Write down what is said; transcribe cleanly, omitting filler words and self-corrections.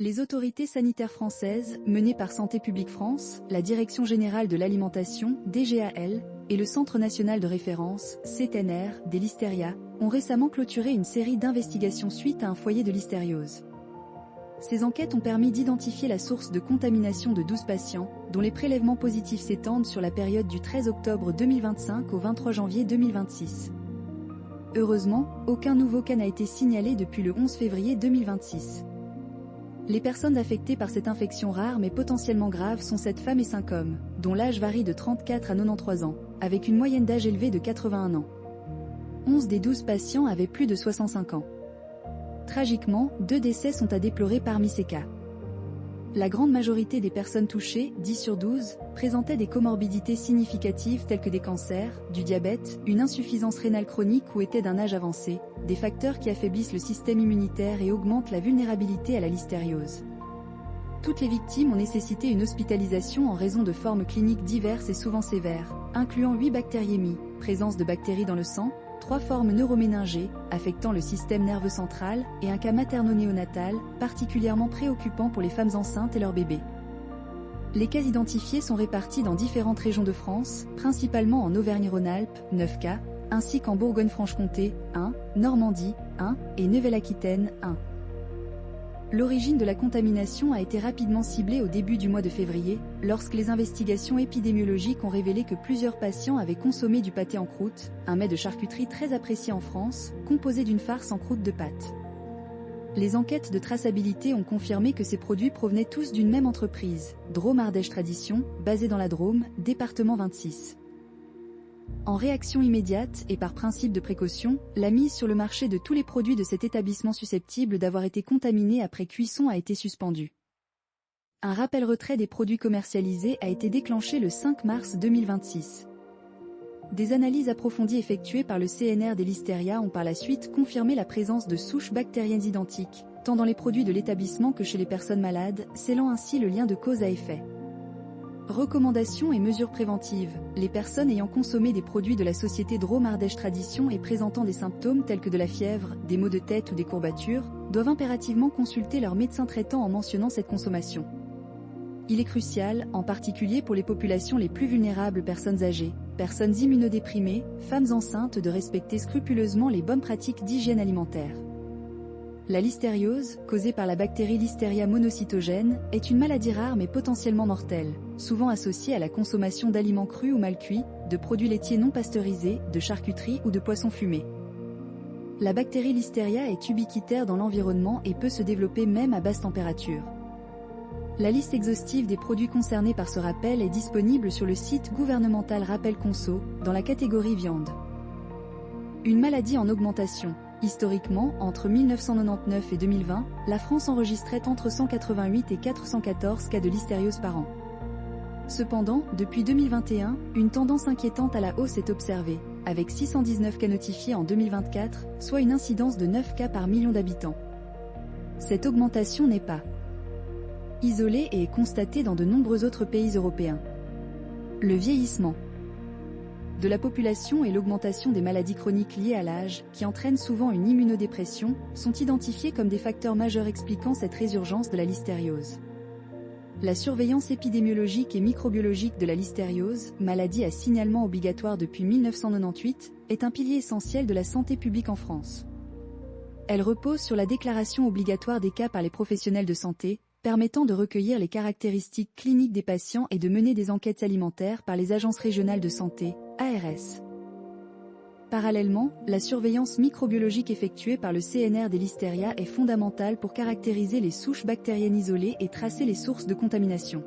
Les autorités sanitaires françaises, menées par Santé publique France, la Direction générale de l'alimentation, DGAL, et le Centre national de référence, CNR, des Listeria, ont récemment clôturé une série d'investigations suite à un foyer de listériose. Ces enquêtes ont permis d'identifier la source de contamination de 12 patients, dont les prélèvements positifs s'étendent sur la période du 13 octobre 2025 au 23 janvier 2026. Heureusement, aucun nouveau cas n'a été signalé depuis le 11 février 2026. Les personnes affectées par cette infection rare mais potentiellement grave sont 7 femmes et 5 hommes, dont l'âge varie de 34 à 93 ans, avec une moyenne d'âge élevée de 81 ans. 11 des 12 patients avaient plus de 65 ans. Tragiquement, 2 décès sont à déplorer parmi ces cas. La grande majorité des personnes touchées, 10 sur 12, présentaient des comorbidités significatives telles que des cancers, du diabète, une insuffisance rénale chronique ou étaient d'un âge avancé, des facteurs qui affaiblissent le système immunitaire et augmentent la vulnérabilité à la listériose. Toutes les victimes ont nécessité une hospitalisation en raison de formes cliniques diverses et souvent sévères, incluant 8 bactériémies, présence de bactéries dans le sang, 3 formes neuroméningées, affectant le système nerveux central, et un cas materno-néonatal, particulièrement préoccupant pour les femmes enceintes et leurs bébés. Les cas identifiés sont répartis dans différentes régions de France, principalement en Auvergne-Rhône-Alpes, 9 cas, ainsi qu'en Bourgogne-Franche-Comté, 1, Normandie, 1, et Nouvelle-Aquitaine, 1. L'origine de la contamination a été rapidement ciblée au début du mois de février, lorsque les investigations épidémiologiques ont révélé que plusieurs patients avaient consommé du pâté en croûte, un mets de charcuterie très apprécié en France, composé d'une farce en croûte de pâte. Les enquêtes de traçabilité ont confirmé que ces produits provenaient tous d'une même entreprise, Drôme Ardèche Tradition, basée dans la Drôme, département 26. En réaction immédiate et par principe de précaution, la mise sur le marché de tous les produits de cet établissement susceptibles d'avoir été contaminés après cuisson a été suspendue. Un rappel-retrait des produits commercialisés a été déclenché le 5 mars 2026. Des analyses approfondies effectuées par le CNR des Listeria ont par la suite confirmé la présence de souches bactériennes identiques, tant dans les produits de l'établissement que chez les personnes malades, scellant ainsi le lien de cause à effet. Recommandations et mesures préventives. Les personnes ayant consommé des produits de la société Drôme Ardèche Tradition et présentant des symptômes tels que de la fièvre, des maux de tête ou des courbatures, doivent impérativement consulter leur médecin traitant en mentionnant cette consommation. Il est crucial, en particulier pour les populations les plus vulnérables, personnes âgées, personnes immunodéprimées, femmes enceintes, de respecter scrupuleusement les bonnes pratiques d'hygiène alimentaire. La listériose, causée par la bactérie Listeria monocytogène, est une maladie rare mais potentiellement mortelle, souvent associée à la consommation d'aliments crus ou mal cuits, de produits laitiers non pasteurisés, de charcuterie ou de poissons fumés. La bactérie Listeria est ubiquitaire dans l'environnement et peut se développer même à basse température. La liste exhaustive des produits concernés par ce rappel est disponible sur le site gouvernemental Rappel Conso, dans la catégorie viande. Une maladie en augmentation. Historiquement, entre 1999 et 2020, la France enregistrait entre 188 et 414 cas de listériose par an. Cependant, depuis 2021, une tendance inquiétante à la hausse est observée, avec 619 cas notifiés en 2024, soit une incidence de 9 cas par million d'habitants. Cette augmentation n'est pas isolée et est constatée dans de nombreux autres pays européens. Le vieillissement de la population et l'augmentation des maladies chroniques liées à l'âge, qui entraînent souvent une immunodépression, sont identifiés comme des facteurs majeurs expliquant cette résurgence de la listériose. La surveillance épidémiologique et microbiologique de la listériose, maladie à signalement obligatoire depuis 1998, est un pilier essentiel de la santé publique en France. Elle repose sur la déclaration obligatoire des cas par les professionnels de santé, permettant de recueillir les caractéristiques cliniques des patients et de mener des enquêtes alimentaires par les agences régionales de santé, ARS. Parallèlement, la surveillance microbiologique effectuée par le CNR des Listeria est fondamentale pour caractériser les souches bactériennes isolées et tracer les sources de contamination.